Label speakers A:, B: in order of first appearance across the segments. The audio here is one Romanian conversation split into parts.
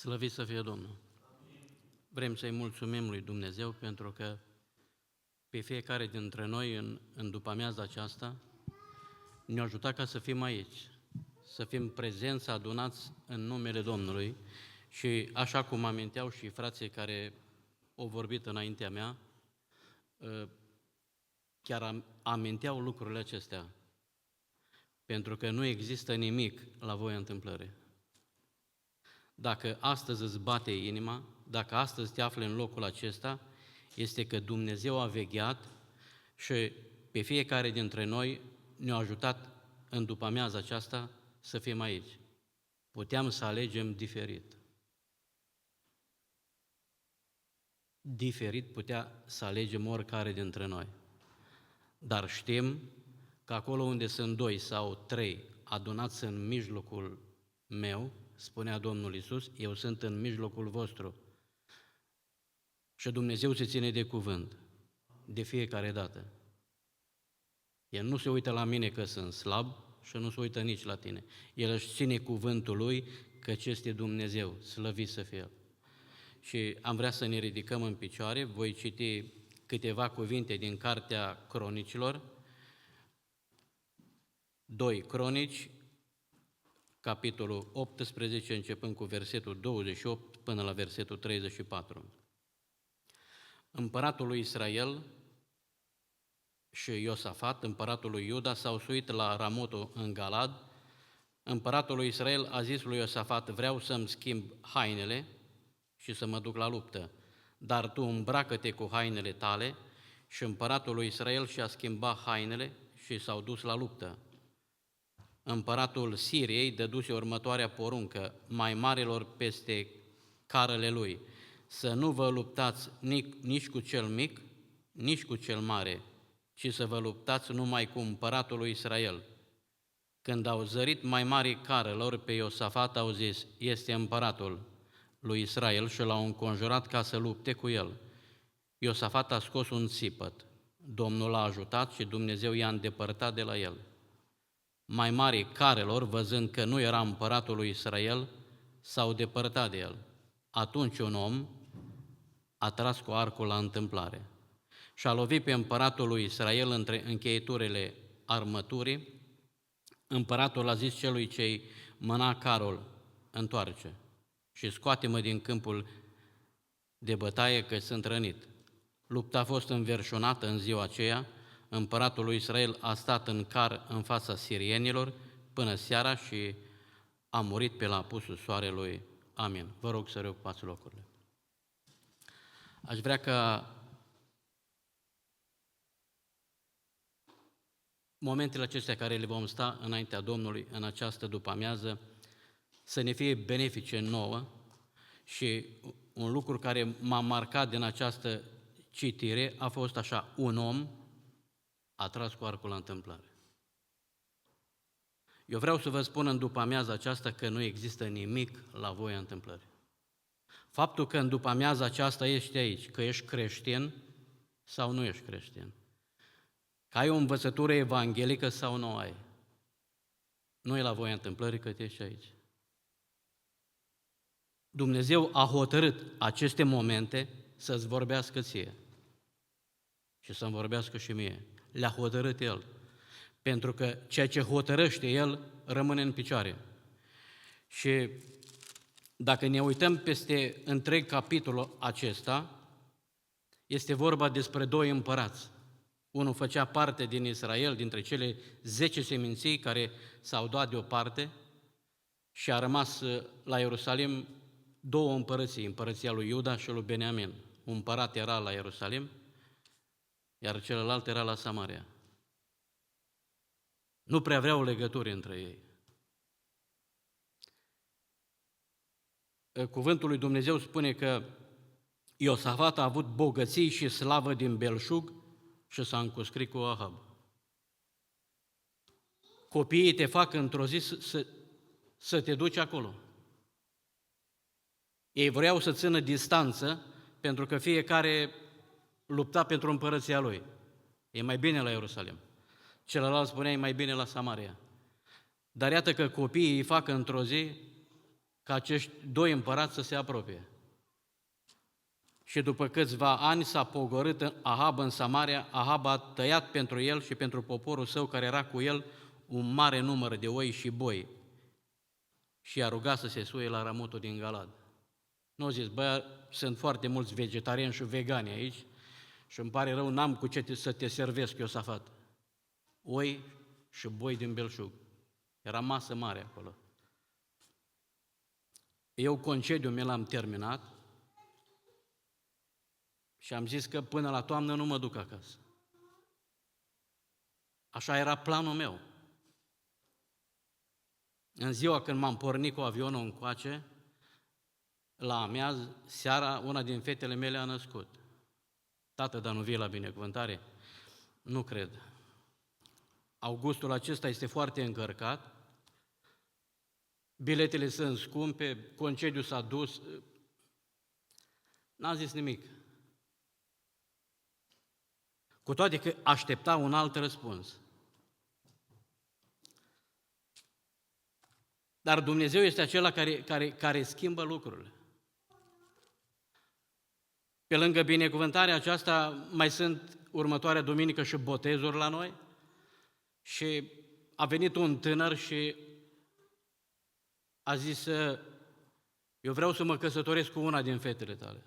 A: Slăvit să fie Domnul! Vrem să-i mulțumim lui Dumnezeu pentru că pe fiecare dintre noi în după-amiaza aceasta ne-a ajutat ca să fim aici, să fim prezenți, adunați în numele Domnului și așa cum aminteau și frații care au vorbit înaintea mea, chiar aminteau lucrurile acestea, pentru că nu există nimic la voia întâmplării. Dacă astăzi îți bate inima, dacă astăzi te afli în locul acesta, este că Dumnezeu a vegheat și pe fiecare dintre noi ne-a ajutat în după-amiaza aceasta să fim aici. Puteam să alegem diferit. Diferit putea să alegem oricare dintre noi. Dar știm că acolo unde sunt 2 sau 3 adunați în mijlocul meu, spunea Domnul Iisus, eu sunt în mijlocul vostru. Și Dumnezeu se ține de cuvânt, de fiecare dată. El nu se uită la mine că sunt slab și nu se uită nici la tine. El își ține cuvântul Lui, căci este Dumnezeu, slăvit să fie. Și am vrea să ne ridicăm în picioare, voi citi câteva cuvinte din Cartea Cronicilor, 2 Cronici, capitolul 18, începând cu versetul 28 până la versetul 34. Împăratul lui Israel și Iosafat, împăratul lui Iuda, s-au suit la Ramotul în Galad. Împăratul lui Israel a zis lui Iosafat, vreau să-mi schimb hainele și să mă duc la luptă, dar tu îmbracă-te cu hainele tale. Și împăratul lui Israel și-a schimbat hainele și s-au dus la luptă. Împăratul Siriei dăduse următoarea poruncă mai marilor peste carele lui, să nu vă luptați nici cu cel mic, nici cu cel mare, ci să vă luptați numai cu împăratul lui Israel. Când au zărit mai mari carelor pe Iosafat, au zis, este împăratul lui Israel, și l-au înconjurat ca să lupte cu el. Iosafat a scos un țipăt, Domnul l-a ajutat și Dumnezeu i-a îndepărtat de la el. Mai mari carelor, văzând că nu era împăratul lui Israel, s-au depărtat de el. Atunci un om a tras cu arcul la întâmplare și a lovit pe împăratul lui Israel între încheieturile armăturii. Împăratul a zis celui ce-i mâna carul, întoarce și scoate-mă din câmpul de bătaie că sunt rănit. Lupta a fost înverșunată în ziua aceea. Împăratul lui Israel a stat în car în fața sirienilor până seara și a murit pe la apusul soarelui. Amin. Vă rog să reocupați locurile. Aș vrea ca momentele acestea care le vom sta înaintea Domnului în această după-amiază să ne fie benefice nouă și un lucru care m-a marcat din această citire a fost așa, un om a tras cu arcul la întâmplare. Eu vreau să vă spun în după-amiaza aceasta că nu există nimic la voia întâmplării. Faptul că în după-amiaza aceasta ești aici, că ești creștin sau nu ești creștin, că ai o învățătură evanghelică sau nu ai, nu e la voia întâmplării că ești aici. Dumnezeu a hotărât aceste momente să-ți vorbească ție și să-mi vorbească și mie. Le-a hotărât El, pentru că ceea ce hotărăște El rămâne în picioare. Și dacă ne uităm peste întreg capitolul acesta, este vorba despre 2 împărați. Unul făcea parte din Israel, dintre cele 10 seminții care s-au dat deoparte și a rămas la Ierusalim 2 împărății, împărăția lui Iuda și lui Beniamin. Un împărat era la Ierusalim, iar celălalt era la Samaria. Nu prea aveau legături între ei. Cuvântul lui Dumnezeu spune că Iosafat a avut bogății și slavă din belșug și s-a încuscrit cu Ahab. Copiii te fac într-o zi să te duci acolo. Ei vreau să țină distanță pentru că fiecare lupta pentru împărăția lui. E mai bine la Ierusalim. Celălalt spunea, e mai bine la Samaria. Dar iată că copiii îi fac într-o zi ca acești doi împărați să se apropie. Și după câțiva ani s-a pogorât Ahab în Samaria, Ahab a tăiat pentru el și pentru poporul său care era cu el un mare număr de oi și boi și i-a rugat să se suie la Ramotul din Galad. Nu au zis, bă, sunt foarte mulți vegetariani și vegani aici și îmi pare rău, n-am cu ce să te servesc, Iosafat. Oi și boi din belșug. Era masă mare acolo. Eu concediul meu l-am terminat și am zis că până la toamnă nu mă duc acasă. Așa era planul meu. În ziua când m-am pornit cu avionul încoace, la amiaz, seara, una din fetele mele a născut. Tată, dar nu vii la binecuvântare? Nu cred. Augustul acesta este foarte încărcat, biletele sunt scumpe, concediul s-a dus. N-am zis nimic. Cu toate că aștepta un alt răspuns. Dar Dumnezeu este acela care schimbă lucrurile. Pe lângă binecuvântarea aceasta, mai sunt următoarea duminică și botezuri la noi și a venit un tânăr și a zis, eu vreau să mă căsătoresc cu una din fetele tale.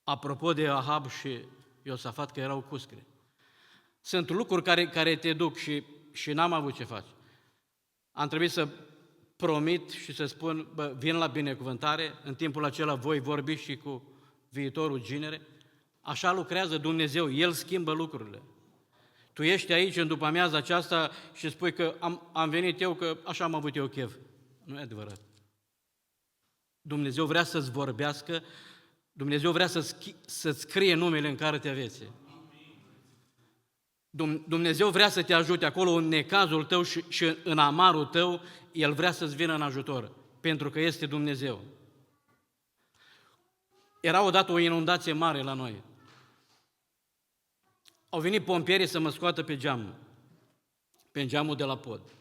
A: Apropo de Ahab și Iosafat, că erau cuscre. Sunt lucruri care te duc și n-am avut ce face. Am trebuit să promit și să spun, bă, vin la binecuvântare, în timpul acela voi vorbi și cu viitorul ginere. Așa lucrează Dumnezeu, El schimbă lucrurile. Tu ești aici în după-amiaza aceasta și spui că am venit eu, că așa am avut eu chef. Nu e adevărat. Dumnezeu vrea să-ți vorbească, Dumnezeu vrea să-ți scrie numele în cartea vieții. Dumnezeu vrea să te ajute acolo în necazul tău și în amarul tău, El vrea să-ți vină în ajutor, pentru că este Dumnezeu. Era odată o inundație mare la noi. Au venit pompierii să mă scoată pe geamul de la pod.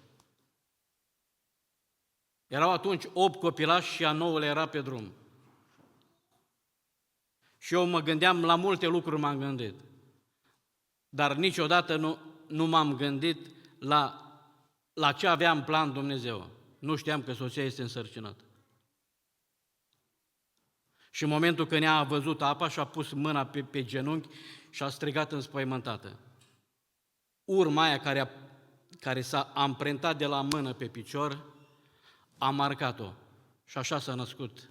A: Erau atunci 8 copilași și a 9-lea era pe drum. Și eu mă gândeam, la multe lucruri m-am gândit, dar niciodată nu m-am gândit la ce avea în plan Dumnezeu. Nu știam că soția este însărcinată. Și în momentul când ea a văzut apa și a pus mâna pe genunchi și a strigat înspăimântată. Urma aia care s-a amprentat de la mână pe picior, a marcat-o. Și așa s-a născut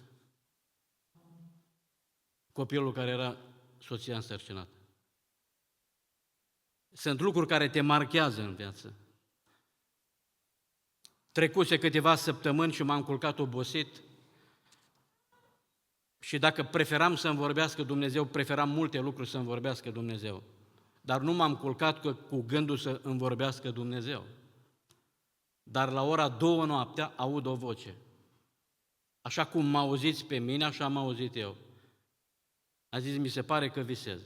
A: copilul care era soția însărcinată. Sunt lucruri care te marchează în viață. Trecuse câteva săptămâni și m-am culcat obosit și dacă preferam să-mi vorbească Dumnezeu, preferam multe lucruri să-mi vorbească Dumnezeu. Dar nu m-am culcat cu gândul să îmi vorbească Dumnezeu. Dar la ora 2 noaptea aud o voce. Așa cum mă auziți pe mine, așa m-am auzit eu. A zis, mi se pare că visez.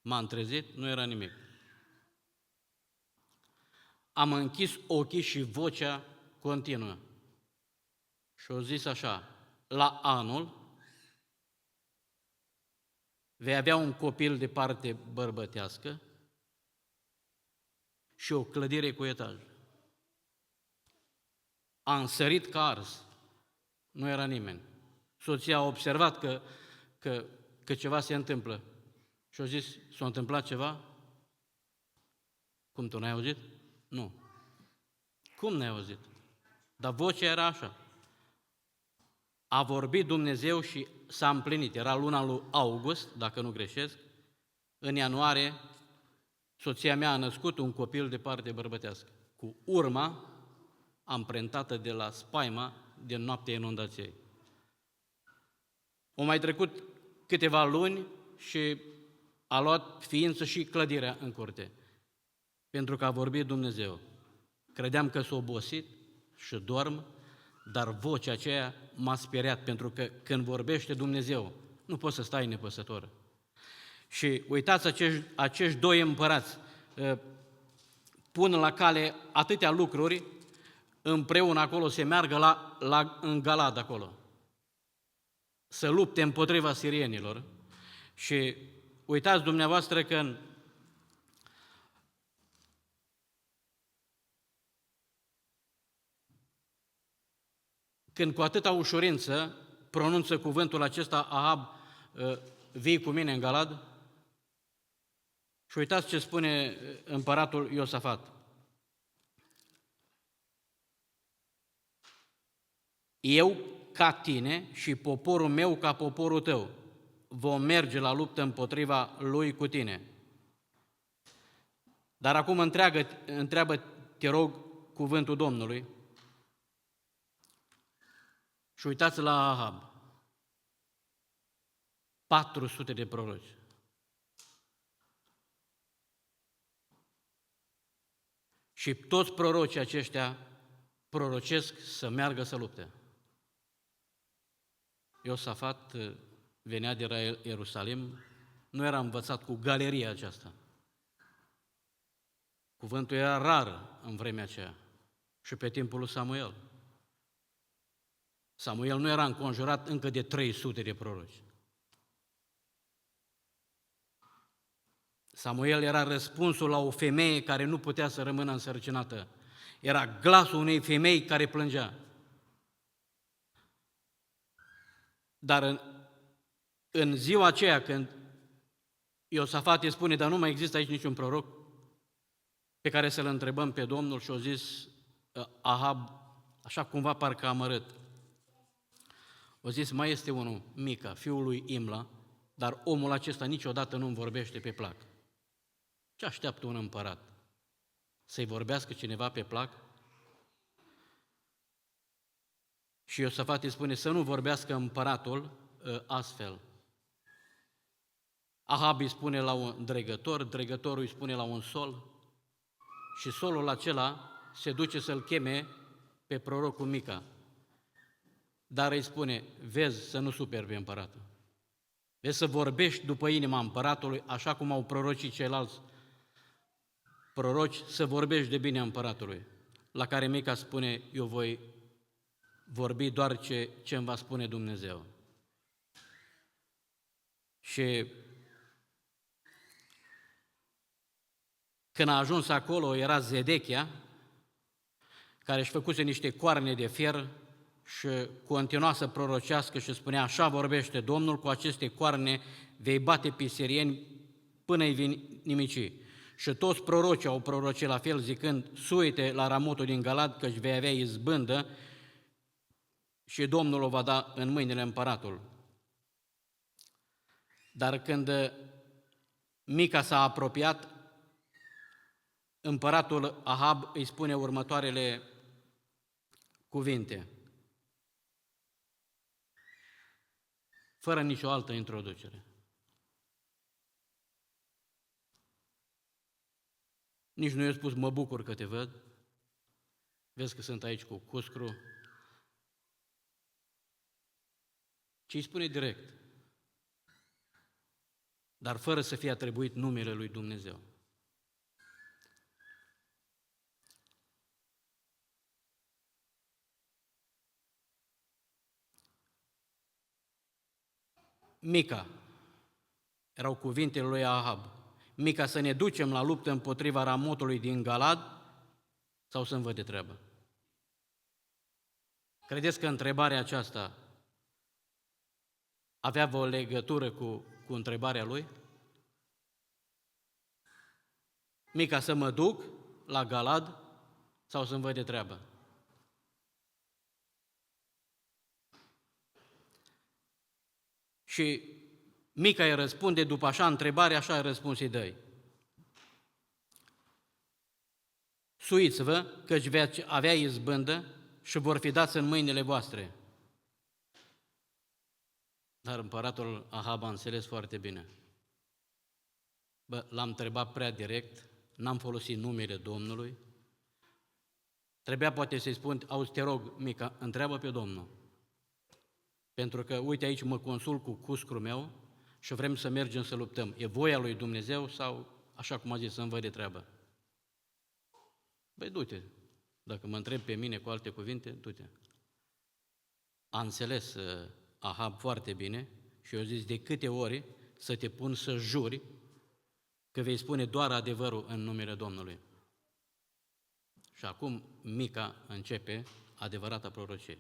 A: M-am trezit, nu era nimic. Am închis ochii și vocea continuă. Și au zis așa, la anul vei avea un copil de parte bărbătească și o clădire cu etaj. Am sărit ca ars. Nu era nimeni. Soția a observat că ceva se întâmplă. Și a zis, s-a întâmplat ceva? Cum, tu n-ai auzit? Nu. Cum n-ai auzit? Dar vocea era așa. A vorbit Dumnezeu și s-a împlinit. Era luna lui august, dacă nu greșesc. În ianuarie, soția mea a născut un copil de parte bărbătească, cu urma amprentată de la spaima din noaptea inundației. Au mai trecut câteva luni și a luat ființă și clădirea în curte, pentru că a vorbit Dumnezeu. Credeam că s-a obosit și dorm, dar vocea aceea m-a speriat, pentru că când vorbește Dumnezeu, nu poți să stai nepăsător. Și uitați, acești doi împărați pun la cale atâtea lucruri împreună acolo, se meargă în Galad acolo, să lupte împotriva sirienilor. Și uitați dumneavoastră că când cu atâta ușurință pronunță cuvântul acesta Ahab, vii cu mine în Galad? Și uitați ce spune împăratul Iosafat. Eu ca tine și poporul meu ca poporul tău vom merge la luptă împotriva lui cu tine. Dar acum întreabă, te rog, cuvântul Domnului. Și uitați la Ahab. 400 de proroci. Și toți prorocii aceștia prorocesc să meargă să lupte. Iosafat venea de la Ierusalim, nu era învățat cu galeria aceasta. Cuvântul era rar în vremea aceea și pe timpul lui Samuel. Samuel nu era înconjurat încă de 300 de proroci. Samuel era răspunsul la o femeie care nu putea să rămână însărcinată. Era glasul unei femei care plângea. Dar în ziua aceea când Iosafat îi spune, dar nu mai există aici niciun proroc pe care să-l întrebăm pe Domnul, și-a zis Ahab, așa cumva parcă amărât. O zis, mai este unul, Mica, fiul lui Imla, dar omul acesta niciodată nu-mi vorbește pe plac. Ce așteaptă un împărat? Să-i vorbească cineva pe plac? Și Iosafat îi spune să nu vorbească împăratul astfel. Ahab îi spune la un dregător, dregătorul îi spune la un sol și solul acela se duce să-l cheme pe prorocul Mica. Dar îi spune, vezi să nu superi pe împăratul. Vezi să vorbești după inima împăratului, așa cum au prorocii ceilalți proroci, să vorbești de bine împăratului. La care Mica spune, eu voi vorbi doar ce îmi va spune Dumnezeu. Și când a ajuns acolo, era Zedechia, care își făcuse niște coarne de fier și continua să prorocească și spunea, așa vorbește Domnul, cu aceste coarne vei bate pe sirieni până îi vin nimici. Și toți prorocii au prorocit la fel, zicând, suite la Ramotul din Galad, că își vei avea izbândă și Domnul o va da în mâinile împăratul. Dar când Mica s-a apropiat, împăratul Ahab îi spune următoarele cuvinte, fără nicio altă introducere. Nici nu i-a spus, mă bucur că te văd, vezi că sunt aici cu cuscru, ci îi spune direct, dar fără să fie atribuit numele lui Dumnezeu. Mica, erau cuvintele lui Ahab, Mica, să ne ducem la luptă împotriva Ramotului din Galad sau să-mi văd de treabă? Credeți că întrebarea aceasta avea o legătură cu întrebarea lui? Mica, să mă duc la Galad sau să-mi văd de treabă? Și Mica îi răspunde, după așa întrebare, așa răspuns îi dă. Suiți-vă, căci veți avea izbândă și vor fi dați în mâinile voastre. Dar împăratul Ahab a înțeles foarte bine. L-am întrebat prea direct, n-am folosit numele Domnului. Trebuia poate să-i spun, auzi, te rog, Mica, întreabă pe Domnul. Pentru că, uite aici, mă consult cu cuscru meu și vrem să mergem să luptăm. E voia lui Dumnezeu sau, așa cum a zis, să-mi văd de treabă? Băi, du-te, Dacă mă întreb pe mine cu alte cuvinte, du-te. A înțeles Ahab foarte bine și eu zis, de câte ori să te pun să juri că vei spune doar adevărul în numele Domnului. Și acum Mica începe adevărata prorocie.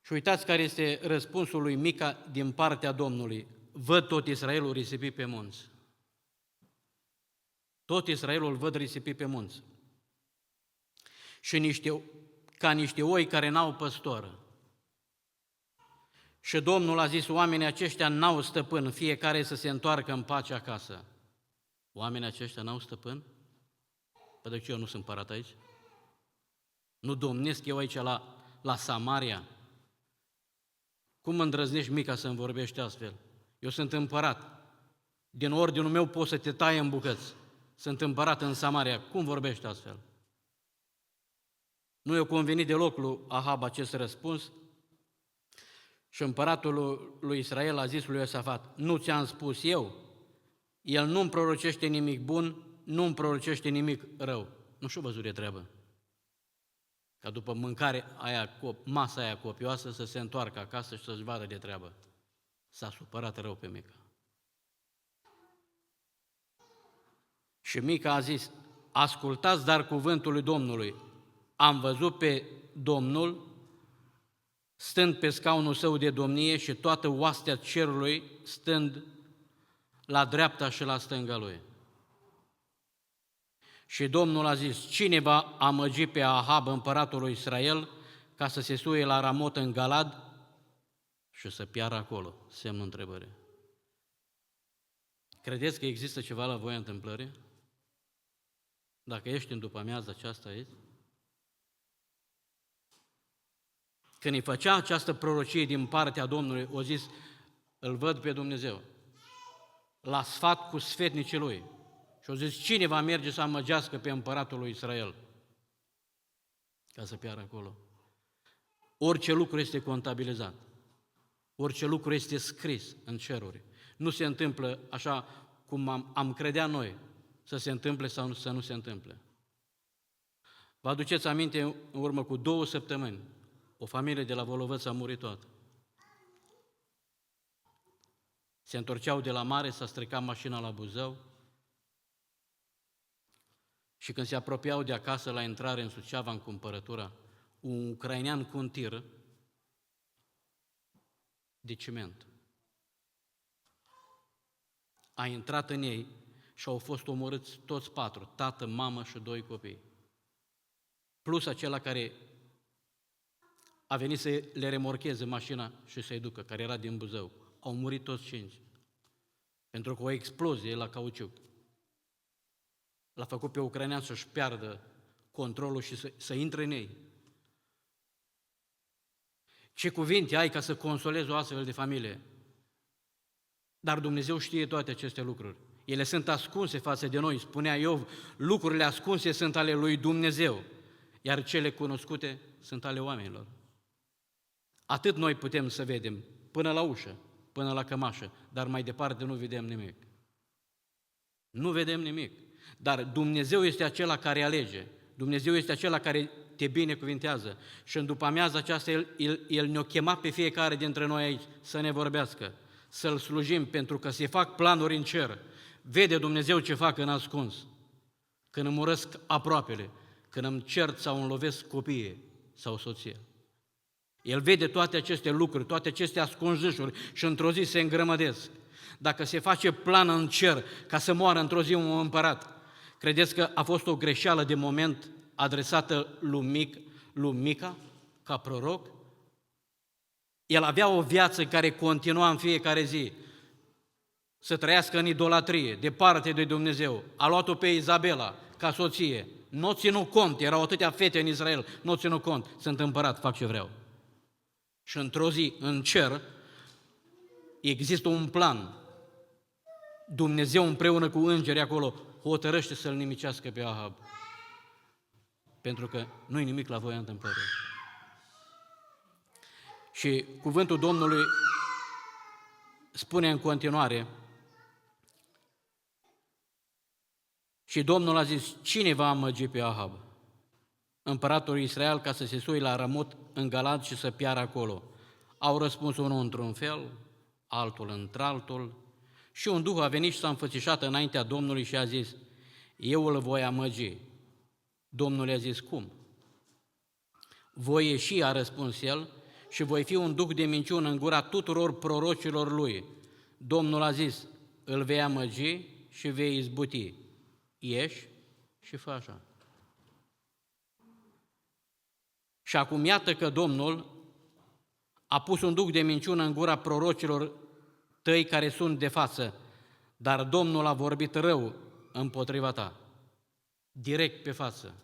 A: Și uitați care este răspunsul lui Mica din partea Domnului. Văd tot Israelul risipit pe munți. Tot Israelul văd risipit pe munți. Și ca niște oi care n-au păstor. Și Domnul a zis, oamenii aceștia n-au stăpân, fiecare să se întoarcă în pace acasă. Oamenii aceștia n-au stăpân? Păi de ce eu nu sunt împărat aici? Nu domnesc eu aici la Samaria? Cum îndrăznești, Mica, să-mi vorbești astfel? Eu sunt împărat. Din ordinul meu pot să te tai în bucăți. Sunt împărat în Samaria. Cum vorbești astfel? Nu i-a convenit deloc lui Ahab acest răspuns și împăratul lui Israel a zis lui Iosafat, nu ți-am spus eu? El nu-mi prorocește nimic bun, nu-mi prorocește nimic rău. Nu și-o văzut de treabă. Ca după masa aia copioasă să se întoarcă acasă și să-și vadă de treabă. S-a supărat rău pe Mica. Și Mica a zis, ascultați dar cuvântul lui Domnului. Am văzut pe Domnul stând pe scaunul său de domnie și toată oastea cerului stând la dreapta și la stânga lui. Și Domnul a zis, cine va amăgi pe Ahab, împăratul lui Israel, ca să se suie la Ramot în Galad și să piară acolo? Semnul întrebării. Credeți că există ceva la voia întâmplării? Dacă ești în după-amiază aceasta aici? Când îi făcea această prorocie din partea Domnului, o zis, îl văd pe Dumnezeu, la sfat cu sfetnicii lui. Și o zis, cine va merge să amăgească pe împăratul lui Israel? Ca să piară acolo. Orice lucru este contabilizat. Orice lucru este scris în ceruri. Nu se întâmplă așa cum am credea noi să se întâmple sau să nu se întâmple. Vă aduceți aminte, în urmă cu 2 săptămâni, o familie de la Volovăț a murit toată. Se întorceau de la mare, s-a stricat mașina la Buzău și când se apropiau de acasă la intrare în Suceava, în cumpărătura, un ucrainean cu un tir de ciment a intrat în ei și au fost omorâți toți 4, tată, mamă și 2 copii. Plus acela care a venit să le remorcheze mașina și să-i ducă, care era din Buzău. Au murit toți 5. Pentru că o explozie la cauciuc l-a făcut pe ucrainean să-și piardă controlul și să intre în ei. Ce cuvinte ai ca să consolezi o astfel de familie? Dar Dumnezeu știe toate aceste lucruri. Ele sunt ascunse față de noi. Spunea Iov, lucrurile ascunse sunt ale lui Dumnezeu, iar cele cunoscute sunt ale oamenilor. Atât noi putem să vedem, până la ușă, până la cămașă, dar mai departe nu vedem nimic. Nu vedem nimic. Dar Dumnezeu este acela care alege. Dumnezeu este acela care te binecuvintează. Și în după-amiază aceasta, El ne-a chemat pe fiecare dintre noi aici să ne vorbească, să-L slujim, pentru că se fac planuri în cer. Vede Dumnezeu ce fac în ascuns. Când îmi urăsc aproapele, când îmi cert sau îmi lovesc copiii sau soție. El vede toate aceste lucruri, toate aceste ascunzișuri și într-o zi se îngrămădesc. Dacă se face plan în cer ca să moară într-o zi un împărat, credeți că a fost o greșeală de moment adresată lui Mica ca proroc? El avea o viață care continua în fiecare zi să trăiască în idolatrie, departe de Dumnezeu. A luat-o pe Izabela ca soție. Nu ținut cont, erau atâtea fete în Israel, nu ținut cont. Sunt împărat, fac ce vreau. Și într-o zi, în cer, există un plan. Dumnezeu împreună cu îngerii acolo hotărăște să-l nimicească pe Ahab. Pentru că nu-i nimic la voia întâmplării. Și cuvântul Domnului spune în continuare, și Domnul a zis, cine va amăgi pe Ahab? împăratul Israel ca să se sui la Ramot în Galad și să piară acolo. Au răspuns unul într-un fel, altul într-altul, și un duh a venit și s-a înfățișat înaintea Domnului și a zis: eu îl voi amăgi. Domnul i-a zis: cum? Voi ieși, a răspuns el, și voi fi un duh de minciună în gura tuturor prorocilor lui. Domnul a zis: îl vei amăgi și vei izbuti. Ieși și fă așa. Și acum iată că Domnul a pus un duh de minciună în gura prorocilor tăi care sunt de față, dar Domnul a vorbit rău împotriva ta, direct pe față.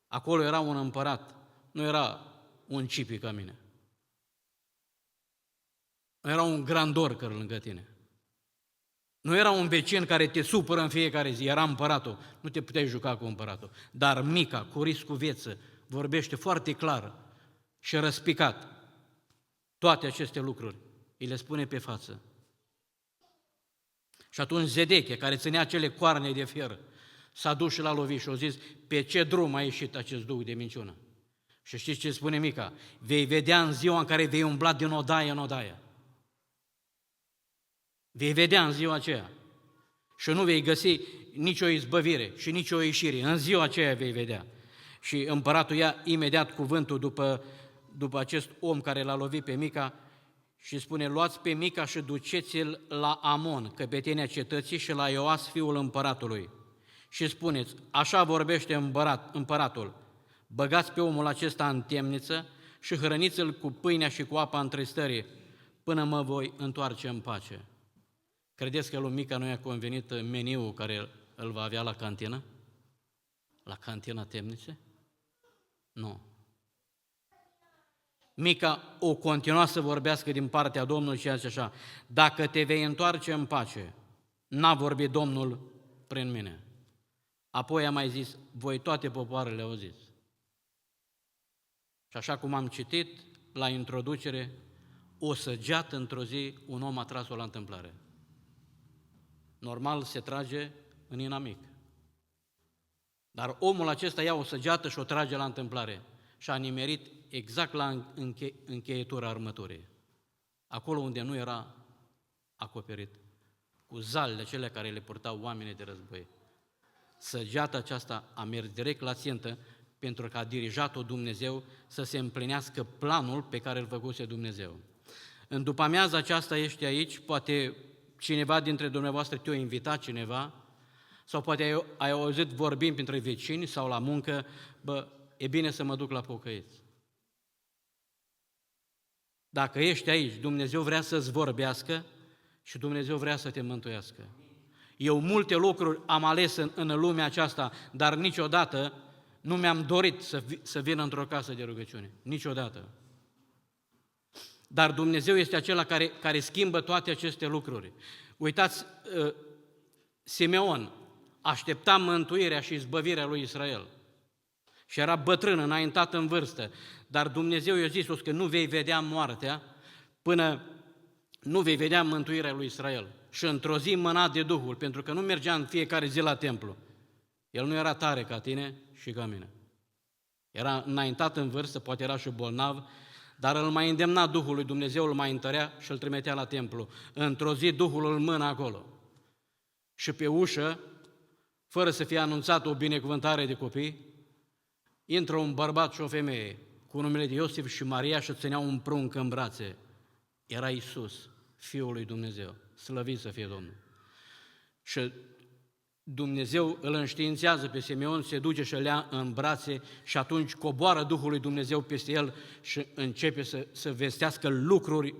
A: Acolo era un împărat, nu era un cipi ca mine. Nu era un grandor care lângă tine. Nu era un vecin care te supără în fiecare zi, era împăratul. Nu te puteai juca cu împăratul. Dar Mica, cu risc cu vieță, vorbește foarte clar și răspicat toate aceste lucruri. Îi le spune pe față. Și atunci Zedeche, care ținea cele coarne de fier, s-a dus și l-a lovit și a zis: pe ce drum a ieșit acest duh de minciună? Și știți ce spune Mica? Vei vedea în ziua în care vei umbla din odaie în odaie. Vei vedea în ziua aceea și nu vei găsi nicio izbăvire și nicio ieșire. În ziua aceea vei vedea. Și împăratul ia imediat cuvântul după acest om care l-a lovit pe Mica și spune: luați pe Mica și duceți-l la Amon, căpetenia cetății, și la Ioas, fiul împăratului. Și spuneți: așa vorbește împăratul, băgați pe omul acesta în temniță și hrăniți-l cu pâinea și cu apa întristării, până mă voi întoarce în pace. Credeți că lui Mica nu i-a convenit meniul care îl va avea la cantină? La cantina temniței? Nu. Mica o continua să vorbească din partea Domnului și a zis așa: dacă te vei întoarce în pace, n-a vorbit Domnul prin mine. Apoi a mai zis: voi toate popoarele auziți. Și așa cum am citit la introducere, o săgeată într-o zi, un om a tras-o la întâmplare. Normal se trage în inamic. Dar omul acesta ia o săgeată și o trage la întâmplare și a nimerit exact la încheietura armăturii. Acolo unde nu era acoperit, cu zalele cele care le purtau oamenii de război. Săgeata aceasta a mers direct la țintă pentru că a dirijat-o Dumnezeu să se împlinească planul pe care îl făcuse Dumnezeu. În după-amiaza aceasta ești aici, poate cineva dintre dumneavoastră te-a invitat cineva, sau poate ai auzit vorbind printre vecini sau la muncă: e bine să mă duc la pocăiți. Dacă ești aici, Dumnezeu vrea să-ți vorbească și Dumnezeu vrea să te mântuiască. Eu multe lucruri am ales în lumea aceasta, dar niciodată nu mi-am dorit să vin într-o casă de rugăciune. Niciodată. Dar Dumnezeu este acela care schimbă toate aceste lucruri. Uitați, Simeon aștepta mântuirea și izbăvirea lui Israel. Și era bătrân, înaintat în vârstă, dar Dumnezeu i-a zis că nu vei vedea moartea până nu vei vedea mântuirea lui Israel. Și într-o zi mâna de Duhul, pentru că nu mergea în fiecare zi la templu. El nu era tare ca tine și ca mine. Era înaintat în vârstă, poate era și bolnav, dar îl mai îndemna Duhul lui Dumnezeu, îl mai întărea și îl trimitea la templu. Într-o zi Duhul îl mână acolo. Și pe ușă, fără să fie anunțat o binecuvântare de copii, intră un bărbat și o femeie cu numele de Iosif și Maria și țineau un prunc în brațe. Era Iisus, Fiul lui Dumnezeu, slăvit să fie Domnul. Și Dumnezeu îl înștiințează pe Simeon, se duce și îl ia în brațe și atunci coboară Duhul lui Dumnezeu peste el și începe să vestească lucruri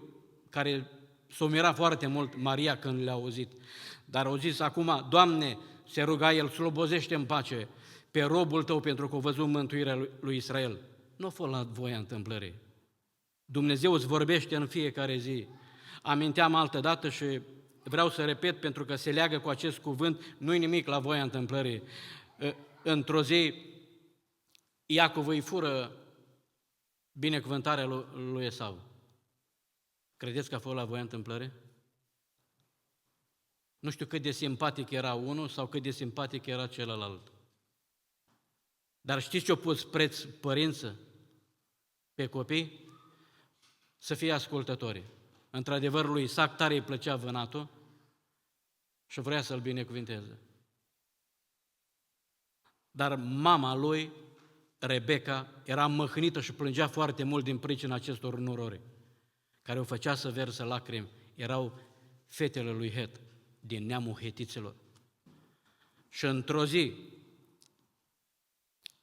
A: care s-o mira foarte mult Maria când le-a auzit. Dar au zis acum: Doamne, se ruga el, slobozește în pace pe robul tău pentru că a văzut mântuirea lui Israel. Nu fă la voia întâmplării. Dumnezeu îți vorbește în fiecare zi. Aminteam altă dată și vreau să repet pentru că se leagă cu acest cuvânt, nu-i nimic la voia întâmplării. Într-o zi, Iacov îi fură binecuvântarea lui Esau. Credeți că a fost la voia întâmplării? Nu știu cât de simpatic era unul sau cât de simpatic era celălalt. Dar știți ce-o pus preț părință pe copii? Să fie ascultători. Într-adevăr, lui Isaac tare îi plăcea vânatul și vrea să-l binecuvinteze. Dar mama lui, Rebecca, era măhnită și plângea foarte mult din pricina acestor nurori, care o făcea să verse lacrimi. Erau fetele lui Het, din neamul hetiților. Și într-o zi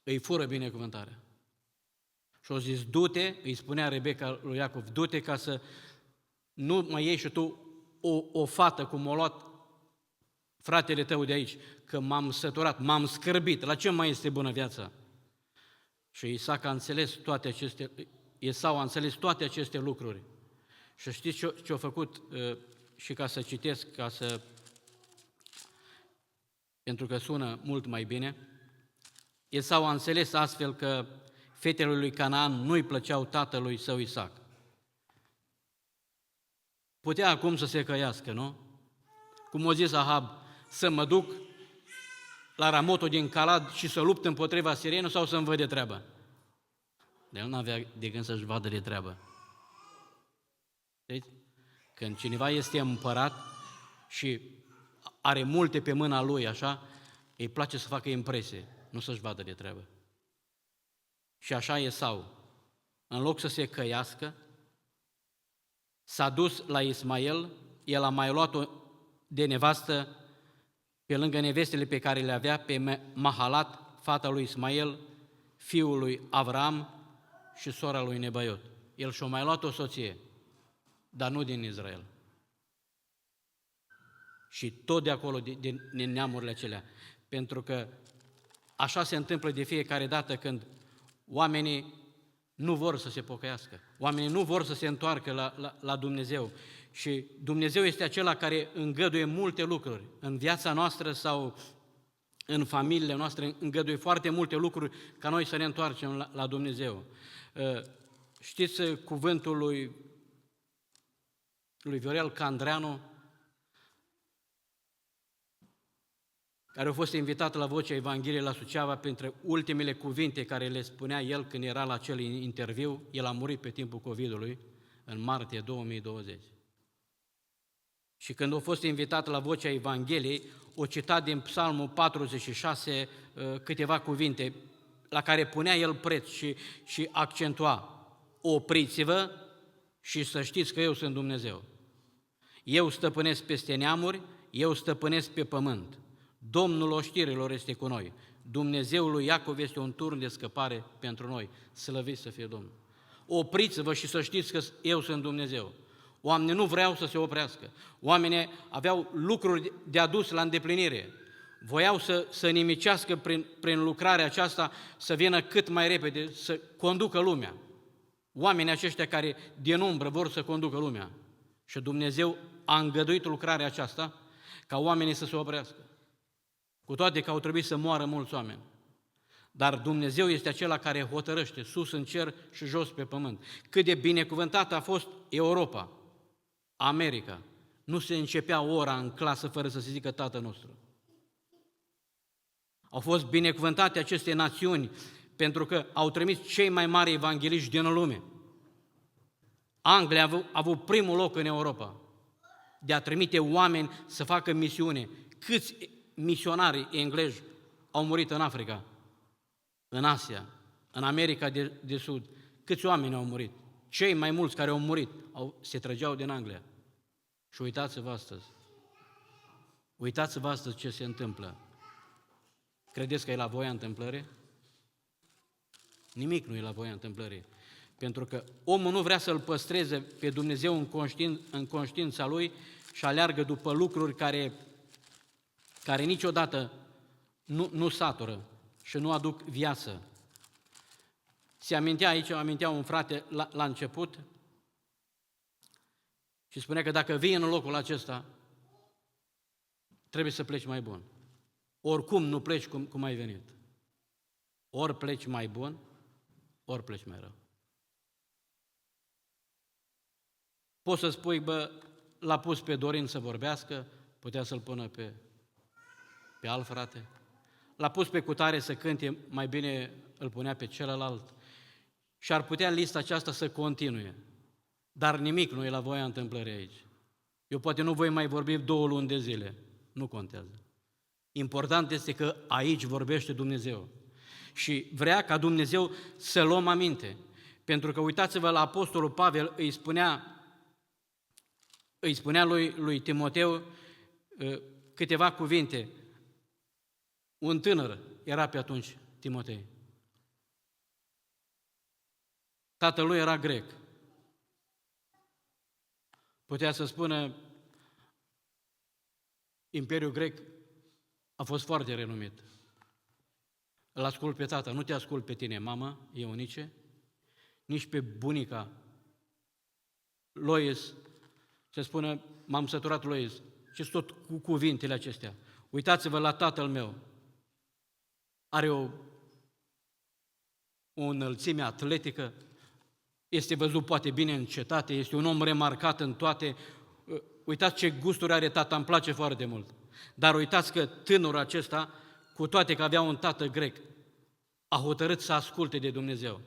A: îi fură binecuvântarea. Și au zis, du-te, îi spunea Rebecca lui Iacov, du-te ca să nu mai iei și tu o fată cum o luat fratele tău de aici, că m-am săturat, m-am scârbit, la ce mai este bună viața? Și Isaac a înțeles toate aceste, Esau a înțeles toate aceste lucruri. Și știți ce a făcut? Și ca să citesc, pentru că sună mult mai bine, Esau a înțeles astfel că fetele lui Canaan nu-i plăceau tatălui său Isaac. Putea acum să se căiască, nu? Cum a zis Ahab, să mă duc la Ramotul din Galad și să lupt împotriva sirienilor sau să-mi văd de treabă? Dar el nu avea de gând să-și vadă de treabă. Știți? Când cineva este împărat și are multe pe mâna lui, așa, îi place să facă impresie, nu să-și vadă de treabă. Și așa Esau, în loc să se căiască, s-a dus la Ismael, el a mai luat-o de nevastă pe lângă nevestele pe care le avea, pe Mahalat, fata lui Ismael, fiul lui Avram și sora lui Nebaiot. El și-a mai luat o soție, dar nu din Israel. Și tot de acolo, din neamurile acelea. Pentru că așa se întâmplă de fiecare dată când oamenii nu vor să se pocăiască. Oamenii nu vor să se întoarcă la Dumnezeu. Și Dumnezeu este acela care îngăduie multe lucruri în viața noastră sau în familiile noastre, îngăduie foarte multe lucruri ca noi să ne întoarcem la Dumnezeu. Știți cuvântul lui Viorel Candreanu, care a fost invitat la Vocea Evangheliei la Suceava, printre ultimele cuvinte care le spunea el când era la acel interviu, el a murit pe timpul COVID-ului, în martie 2020. Și când a fost invitat la Vocea Evangheliei, o citat din Psalmul 46 câteva cuvinte la care punea el preț și accentua: opriți-vă și să știți că eu sunt Dumnezeu. Eu stăpânesc peste neamuri, eu stăpânesc pe pământ. Domnul oștirilor este cu noi. Dumnezeul lui Iacov este un turn de scăpare pentru noi. Slăvit să fie Domnul. Opriți-vă și să știți că eu sunt Dumnezeu. Oamenii nu vreau să se oprească. Oamenii aveau lucruri de adus la îndeplinire. Voiau să nimicească prin lucrarea aceasta, să vină cât mai repede, să conducă lumea. Oamenii aceștia care din umbră vor să conducă lumea. Și Dumnezeu a îngăduit lucrarea aceasta ca oamenii să se oprească. Cu toate că au trebuit să moară mulți oameni. Dar Dumnezeu este acela care hotărăște sus în cer și jos pe pământ. Cât de binecuvântată a fost Europa, America. Nu se începea ora în clasă fără să se zică Tatăl nostru. Au fost binecuvântate aceste națiuni pentru că au trimis cei mai mari evangheliști din lume. Anglia a avut primul loc în Europa de a trimite oameni să facă misiune. Câți misionari englezi au murit în Africa, în Asia, în America de Sud? Câți oameni au murit? Cei mai mulți care au murit se trăgeau din Anglia. Și uitați-vă astăzi. Uitați-vă astăzi ce se întâmplă. Credeți că e la voia întâmplării? Nimic nu e la voia întâmplării. Pentru că omul nu vrea să-L păstreze pe Dumnezeu în conștiința lui și aleargă după lucruri care niciodată nu satură și nu aduc viață. Se amintea un frate la început și spunea că dacă vii în locul acesta, trebuie să pleci mai bun. Oricum nu pleci cum ai venit. Ori pleci mai bun, ori pleci mai rău. Poți să spui, l-a pus pe Dorin să vorbească, putea să-l pună pe alt frate. l-a pus pe cutare să cânte, mai bine îl punea pe celălalt. Și ar putea lista aceasta să continue. Dar nimic nu e la voia întâmplării aici. Eu poate nu voi mai vorbi 2 luni de zile. Nu contează. Important este că aici vorbește Dumnezeu. Și vrea ca Dumnezeu să luăm aminte. Pentru că uitați-vă la Apostolul Pavel, îi spunea lui Timoteu câteva cuvinte. Un tânăr era pe atunci Timotei. Tatăl lui era grec. Putea să spună, Imperiul grec a fost foarte renumit. Îl ascult pe tata, nu te ascult pe tine, mamă, Eunice, nici pe bunica Lois, se spune, m-am săturat Lois. Și tot cu cuvintele acestea. Uitați-vă la tatăl meu. Are o înălțime atletică, este văzut poate bine în cetate, este un om remarcat în toate. Uitați ce gusturi are tata, îmi place foarte mult. Dar uitați că tânărul acesta, cu toate că avea un tată grec, a hotărât să asculte de Dumnezeu.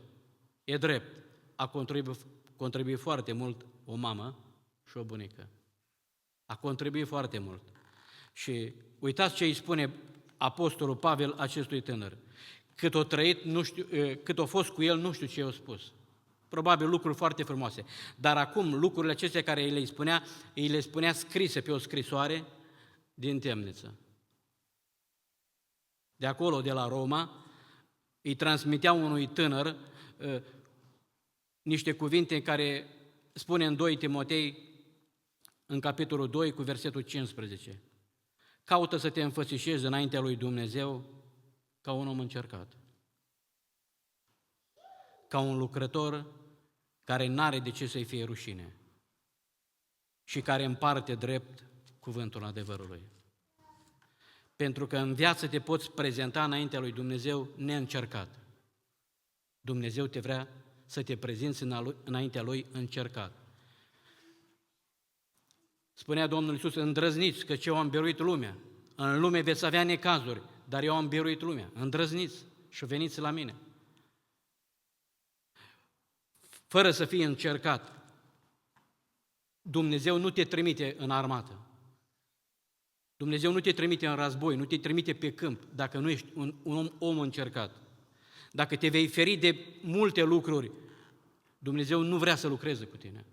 A: E drept, a contribuit foarte mult o mamă și o bunică. A contribuit foarte mult. Și uitați ce îi spune Apostolul Pavel acestui tânăr. Cât o trăit, nu știu, cât o fost cu el, nu știu ce i-a spus. Probabil lucruri foarte frumoase. Dar acum lucrurile acestea care îi le spunea scrise pe o scrisoare din temniță. De acolo, de la Roma, îi transmitea unui tânăr niște cuvinte în care spune în 2 Timotei, în capitolul 2, cu versetul 15. Caută să te înfățișezi înaintea lui Dumnezeu ca un om încercat. Ca un lucrător care n-are de ce să-i fie rușine și care împarte drept cuvântul adevărului. Pentru că în viață te poți prezenta înaintea lui Dumnezeu neîncercat. Dumnezeu te vrea să te prezinți înaintea Lui încercat. Spunea Domnul Iisus, îndrăzniți, căci eu am biruit lumea. În lume veți avea necazuri, dar eu am biruit lumea. Îndrăzniți și veniți la mine. Fără să fii încercat. Dumnezeu nu te trimite în armată. Dumnezeu nu te trimite în război, nu te trimite pe câmp, dacă nu ești un om încercat. Dacă te vei feri de multe lucruri, Dumnezeu nu vrea să lucreze cu tine.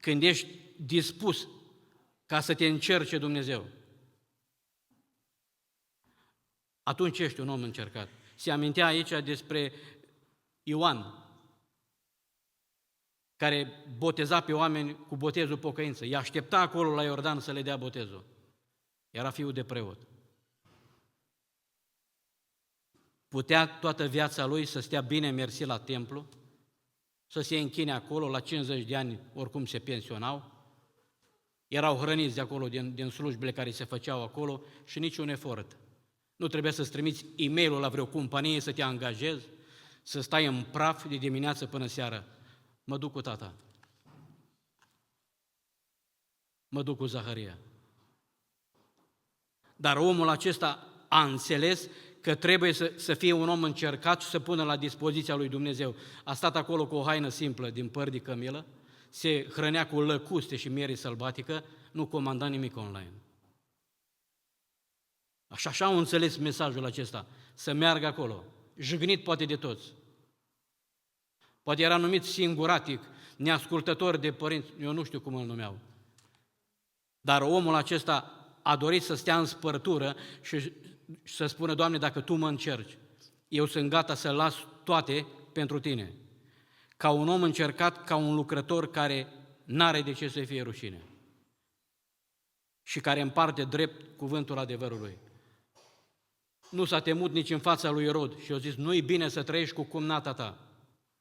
A: Când ești dispus ca să te încerce Dumnezeu, atunci ești un om încercat. Se amintea aici despre Ioan, care boteza pe oameni cu botezul pocăință. I aștepta acolo la Iordan să le dea botezul. Era fiul de preot. Putea toată viața lui să stea bine mersi la templu, să se închine acolo, la 50 de ani oricum se pensionau, erau hrăniți de acolo, din slujbele care se făceau acolo și niciun efort. Nu trebuia să-ți trimiți e-mail-ul la vreo companie să te angajezi, să stai în praf de dimineață până seara. Mă duc cu tata. Mă duc cu Zaharia. Dar omul acesta a înțeles că trebuie să fie un om încercat și să pună la dispoziția lui Dumnezeu. A stat acolo cu o haină simplă din păr de cămilă, se hrănea cu lăcuste și miere sălbatică, nu comanda nimic online. Așa au înțeles mesajul acesta, să meargă acolo, jignit poate de toți. Poate era numit singuratic, neascultător de părinți, eu nu știu cum îl numeau. Dar omul acesta a dorit să stea în spărtură și să spună, Doamne, dacă Tu mă încerci, eu sunt gata să las toate pentru Tine. Ca un om încercat, ca un lucrător care n-are de ce să fie rușine și care împarte drept cuvântul adevărului. Nu s-a temut nici în fața lui Irod și a zis, nu-i bine să trăiești cu cumnata ta,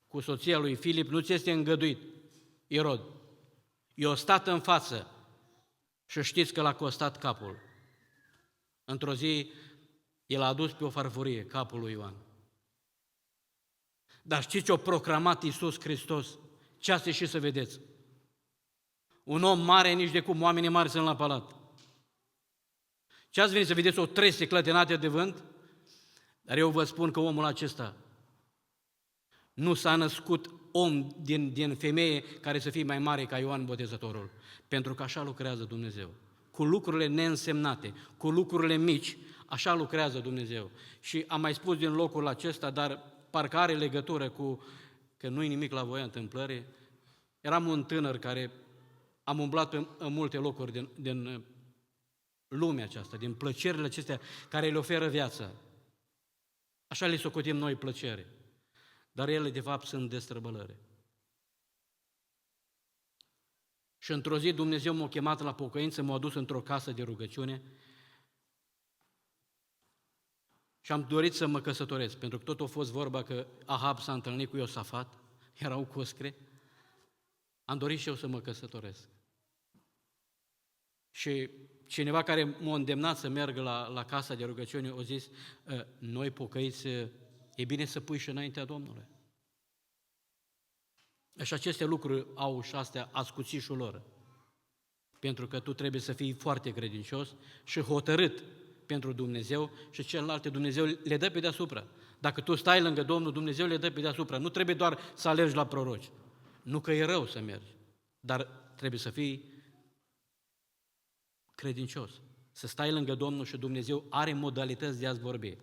A: cu soția lui Filip, nu ți este îngăduit, Irod. I-a stat în față și știți că l-a costat capul. Într-o zi, el a adus pe o farfurie capul lui Ioan. Dar știți ce a proclamat Iisus Hristos? Ce ați ieșit să vedeți? Un om mare, nici de cum oamenii mari sunt la palat. Ce ați venit să vedeți? O tresă clătinată de vânt? Dar eu vă spun că omul acesta nu s-a născut om din femeie care să fie mai mare ca Ioan Botezătorul, pentru că așa lucrează Dumnezeu. Cu lucrurile neînsemnate, cu lucrurile mici, așa lucrează Dumnezeu. Și am mai spus din locul acesta, dar parcă are legătură cu că nu-i nimic la voia întâmplării. Eram un tânăr care am umblat în multe locuri din lumea aceasta, din plăcerile acestea care le oferă viața. Așa le socotim noi plăcere, dar ele de fapt sunt destrăbălări. Și într-o zi Dumnezeu m-a chemat la pocăință, m-a dus într-o casă de rugăciune și am dorit să mă căsătoresc, pentru că tot a fost vorba că Ahab s-a întâlnit cu Iosafat, erau coscre, am dorit și eu să mă căsătoresc. Și cineva care m-a îndemnat să merg la casa de rugăciune a zis, noi pocăiți, e bine să pui și înaintea Domnului. Și aceste lucruri au și astea ascuțișul lor, pentru că tu trebuie să fii foarte credincios și hotărât pentru Dumnezeu și celelalte Dumnezeu le dă pe deasupra. Dacă tu stai lângă Domnul, Dumnezeu le dă pe deasupra. Nu trebuie doar să alergi la proroci. Nu că e rău să mergi, dar trebuie să fii credincios. Să stai lângă Domnul și Dumnezeu are modalități de a-ți vorbi.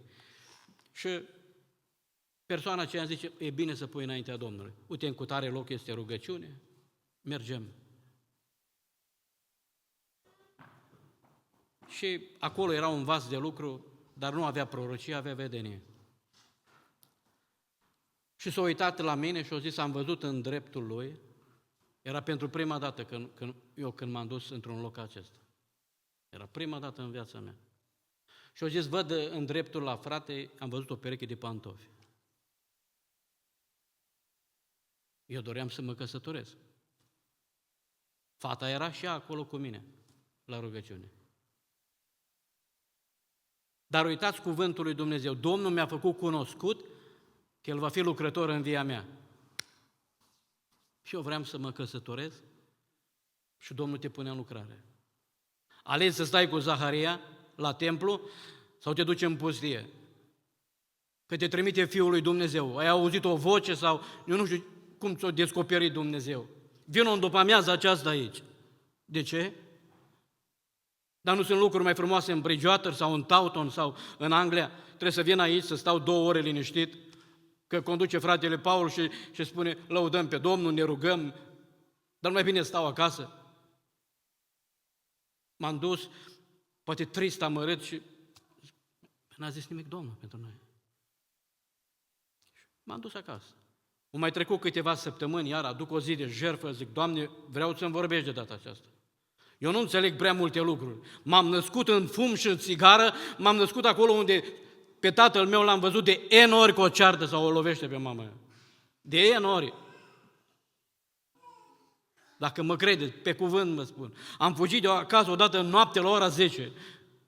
A: Și persoana aceea zice, e bine să pui înaintea Domnului. Uite, în cutare loc este rugăciune, mergem. Și acolo era un vas de lucru, dar nu avea prorocie, avea vedenie. Și s-a uitat la mine și a zis, am văzut în dreptul lui, era pentru prima dată când m-am dus într-un loc acesta. Era prima dată în viața mea. Și a zis, văd în dreptul la frate, am văzut o pereche de pantofi. Eu doream să mă căsătoresc. Fata era și ea acolo cu mine, la rugăciune. Dar uitați cuvântul lui Dumnezeu. Domnul mi-a făcut cunoscut că El va fi lucrător în via mea. Și eu vreau să mă căsătoresc și Domnul te pune în lucrare. Alegi să stai cu Zaharia la templu sau te duci în pustie? Că te trimite Fiul lui Dumnezeu. Ai auzit o voce sau, eu nu știu cum ți-o descoperit Dumnezeu. Vino în după-amiaza aceasta aici. De ce? Dar nu sunt lucruri mai frumoase în Bridgewater sau în Taunton sau în Anglia? Trebuie să vin aici să stau 2 ore liniștit, că conduce fratele Paul și spune, lăudăm pe Domnul, ne rugăm, dar mai bine stau acasă. M-am dus, poate trist, amărât și n-a zis nimic Domnul pentru noi. M-am dus acasă. Au mai trecut câteva săptămâni, iar aduc o zi de jertfă, zic, Doamne, vreau să-mi vorbești de data aceasta. Eu nu înțeleg prea multe lucruri. M-am născut în fum și în țigară, m-am născut acolo unde pe tatăl meu l-am văzut de N ori cu o ceartă sau o lovește pe mama mea. De N ori. Dacă mă credeți, pe cuvânt mă spun. Am fugit de acasă odată în noapte la ora 10.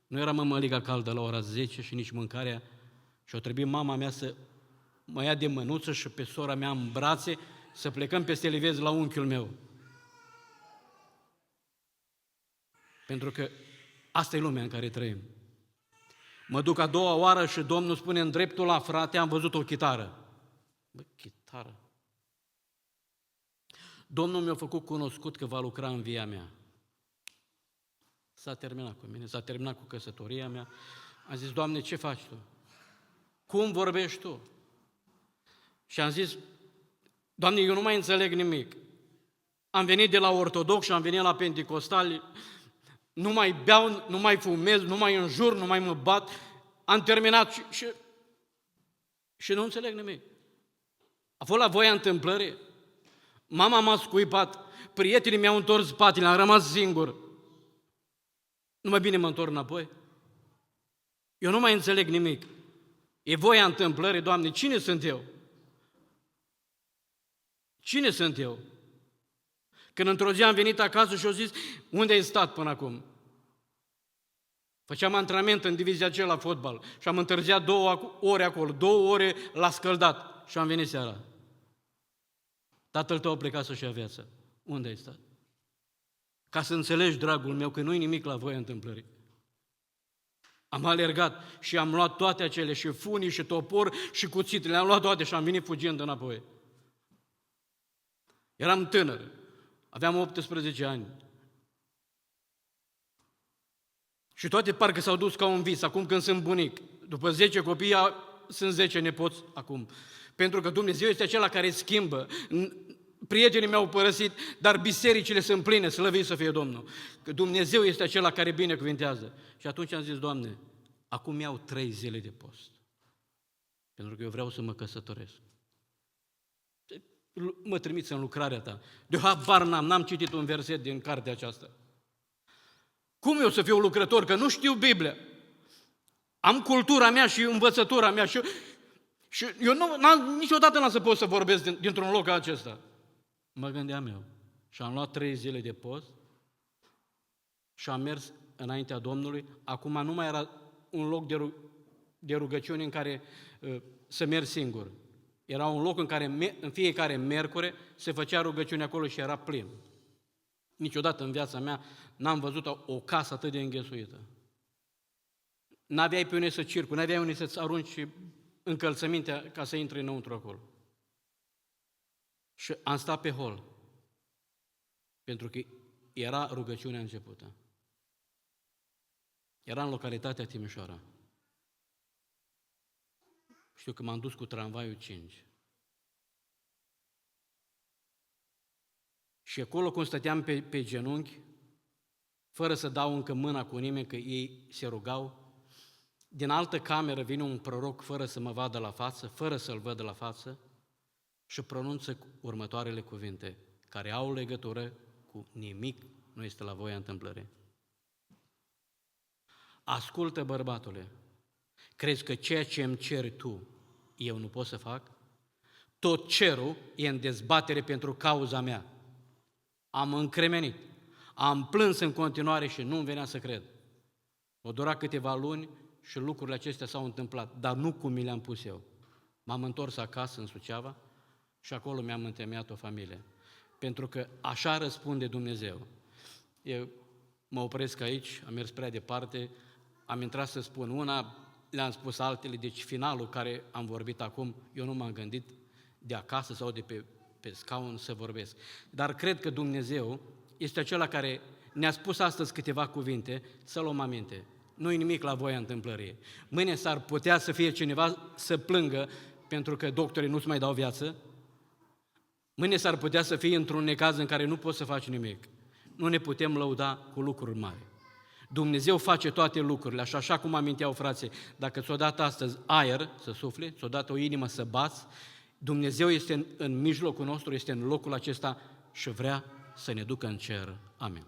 A: Nu era mămăliga caldă la ora 10 și nici mâncarea. Și o trebuie mama mea să mă ia de mânuță și pe sora mea în brațe să plecăm peste Livezi la unchiul meu. Pentru că asta e lumea în care trăim. Mă duc a doua oară și Domnul spune, în dreptul la frate am văzut o chitară. Bă, chitară? Domnul mi-a făcut cunoscut că va lucra în via mea. S-a terminat cu mine, s-a terminat cu căsătoria mea. Am zis, Doamne, ce faci Tu? Cum vorbești Tu? Și am zis, Doamne, eu nu mai înțeleg nimic. Am venit de la ortodox și am venit la pentecostali, nu mai beau, nu mai fumez, nu mai înjur, nu mai mă bat. Am terminat și nu înțeleg nimic. A fost la voia întâmplării. Mama m-a scuipat, prietenii mi-au întors spatele, am rămas singur. Nu mai bine mă întorc înapoi. Eu nu mai înțeleg nimic. E voia întâmplării, Doamne, cine sunt eu? Cine sunt eu? Când într-o zi am venit acasă și au zis, unde ai stat până acum? Făceam antrenament în divizia aceea la fotbal și am întârziat 2 ore acolo, 2 ore la scăldat și am venit seara. Tatăl tău a plecat să-și ia viața. Unde ai stat? Ca să înțelegi, dragul meu, că nu-i nimic la voia întâmplării. Am alergat și am luat toate acele, și funii, și topor, și cuțit, le-am luat toate și am venit fugind înapoi. Eram tânăr, aveam 18 ani. Și toate parcă s-au dus ca un vis, acum când sunt bunic. După 10 copii, sunt 10 nepoți acum. Pentru că Dumnezeu este acela care schimbă. Prietenii mi-au părăsit, dar bisericile sunt pline, slăvit să fie Domnul. Că Dumnezeu este acela care binecuvintează. Și atunci am zis, Doamne, acum iau 3 zile de post. Pentru că eu vreau să mă căsătoresc. Mă trimiți în lucrarea ta. De habar n-am citit un verset din cartea aceasta. Cum eu să fiu lucrător? Că nu știu Biblia. Am cultura mea și învățătura mea și eu niciodată n-am să pot să vorbesc dintr-un loc ca acesta. Mă gândeam eu. Și am luat 3 zile de post și am mers înaintea Domnului. Acum nu mai era un loc de rugăciune în care să merg singur. Era un loc în care în fiecare miercuri se făcea rugăciune acolo și era plin. Niciodată în viața mea n-am văzut o casă atât de înghesuită. N-aveai pe unde să circuli, n-aveai unde să-ți arunci încălțămintea ca să intri înăuntru acolo. Și am stat pe hol, pentru că era rugăciunea începută. Era în localitatea Timișoara. Știu că m-am dus cu tramvaiul 5. Și acolo, cum stăteam pe genunchi, fără să dau încă mâna cu nimeni, că ei se rugau, din altă cameră vine un proroc fără să mă vadă la față, fără să-l văd la față, și pronunță următoarele cuvinte, care au legătură cu nimic, nu este la voia întâmplării. Ascultă, bărbatule, crezi că ceea ce îmi ceri tu, eu nu pot să fac? Tot cerul e în dezbatere pentru cauza mea. Am încremenit, am plâns în continuare și nu-mi venea să cred. O dura câteva luni și lucrurile acestea s-au întâmplat, dar nu cum mi le-am pus eu. M-am întors acasă în Suceava și acolo mi-am întemeiat o familie. Pentru că așa răspunde Dumnezeu. Eu mă opresc aici, am mers prea departe, am intrat să spun una, le-am spus altele, deci finalul care am vorbit acum, eu nu m-am gândit de acasă sau de pe scaun să vorbesc. Dar cred că Dumnezeu este acela care ne-a spus astăzi câteva cuvinte, să luăm aminte. Nu-i nimic la voia întâmplării. Mâine s-ar putea să fie cineva să plângă pentru că doctorii nu-ți mai dau viață. Mâine s-ar putea să fie într-un necaz în care nu poți să faci nimic. Nu ne putem lăuda cu lucruri mari. Dumnezeu face toate lucrurile, așa cum aminteau frații. Dacă ți-o dat astăzi aer să sufle, ți-o dat o inimă să bați, Dumnezeu este în mijlocul nostru, este în locul acesta și vrea să ne ducă în cer. Amin.